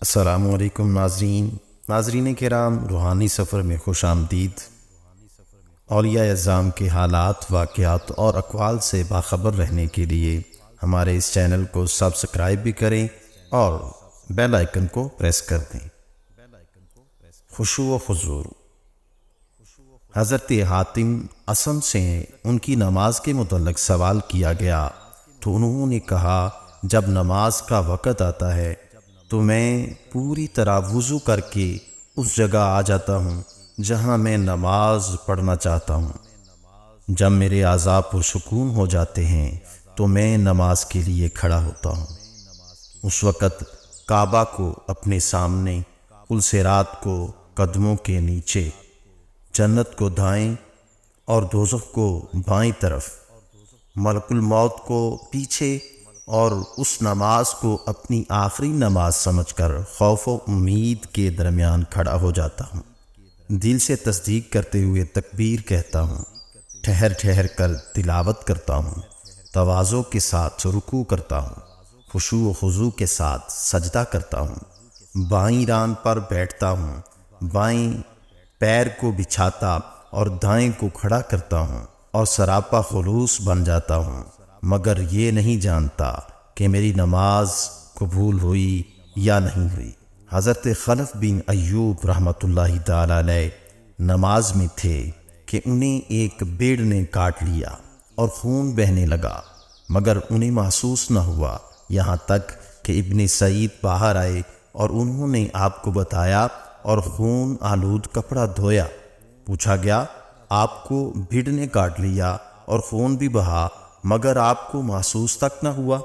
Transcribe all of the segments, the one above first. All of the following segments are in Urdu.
السلام علیکم ناظرین کرام، روحانی سفر میں خوش آمدید۔ اولیاء اعظام کے حالات، واقعات اور اقوال سے باخبر رہنے کے لیے ہمارے اس چینل کو سبسکرائب بھی کریں اور بیل آئیکن کو پریس کر دیں۔ خشوع و خضوع۔ حضرت حاتم اسم سے ان کی نماز کے متعلق سوال کیا گیا تو انہوں نے کہا، جب نماز کا وقت آتا ہے تو میں پوری طرح وضو کر کے اس جگہ آ جاتا ہوں جہاں میں نماز پڑھنا چاہتا ہوں۔ جب میرے اعضاء پرسکون ہو جاتے ہیں تو میں نماز کے لیے کھڑا ہوتا ہوں۔ اس وقت کعبہ کو اپنے سامنے، پلصراط کو قدموں کے نیچے، جنت کو دائیں اور دوزخ کو بائیں طرف، ملک الموت کو پیچھے، اور اس نماز کو اپنی آخری نماز سمجھ کر خوف و امید کے درمیان کھڑا ہو جاتا ہوں۔ دل سے تصدیق کرتے ہوئے تکبیر کہتا ہوں، ٹھہر ٹھہر کر تلاوت کرتا ہوں، تواضع کے ساتھ رکوع کرتا ہوں، خشوع و خضوع کے ساتھ سجدہ کرتا ہوں، بائیں ران پر بیٹھتا ہوں، بائیں پیر کو بچھاتا اور دائیں کو کھڑا کرتا ہوں اور سراپا خلوص بن جاتا ہوں، مگر یہ نہیں جانتا کہ میری نماز قبول ہوئی یا نہیں ہوئی۔ حضرت خلف بن ایوب رحمۃ اللہ تعالی علیہ نماز میں تھے کہ انہیں ایک بھیڑ نے کاٹ لیا اور خون بہنے لگا، مگر انہیں محسوس نہ ہوا، یہاں تک کہ ابن سعید باہر آئے اور انہوں نے آپ کو بتایا اور خون آلود کپڑا دھویا۔ پوچھا گیا، آپ کو بھیڑ نے کاٹ لیا اور خون بھی بہا، مگر آپ کو محسوس تک نہ ہوا؟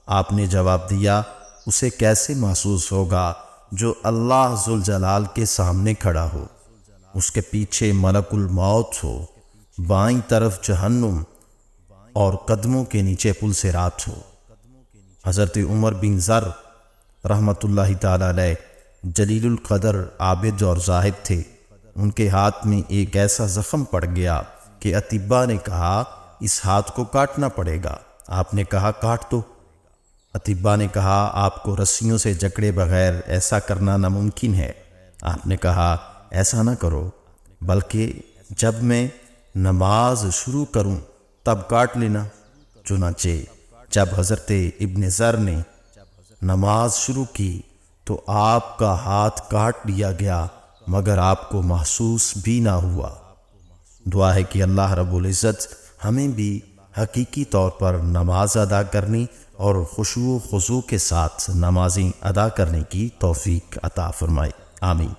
آپ نے جواب دیا، اسے کیسے محسوس ہوگا جو اللہ ذوالجلال کے سامنے کھڑا ہو، اس کے پیچھے ملک الموت ہو، بائیں طرف جہنم اور قدموں کے نیچے پلصراط ہو۔ حضرت عمر بن ذر رحمۃ اللہ تعالی علیہ جلیل القدر عابد اور زاہد تھے۔ ان کے ہاتھ میں ایک ایسا زخم پڑ گیا کہ اطباء نے کہا، اس ہاتھ کو کاٹنا پڑے گا۔ آپ نے کہا، کاٹ دو۔ اطباء نے کہا، آپ کو رسیوں سے جکڑے بغیر ایسا کرنا ناممکن ہے۔ آپ نے کہا، ایسا نہ کرو، بلکہ جب میں نماز شروع کروں تب کاٹ لینا۔ چنانچہ جب حضرت ابن ذر نے نماز شروع کی تو آپ کا ہاتھ کاٹ لیا گیا، مگر آپ کو محسوس بھی نہ ہوا۔ دعا ہے کہ اللہ رب العزت ہمیں بھی حقیقی طور پر نماز ادا کرنے اور خشوع و خضوع کے ساتھ نمازیں ادا کرنے کی توفیق عطا فرمائے۔ آمین۔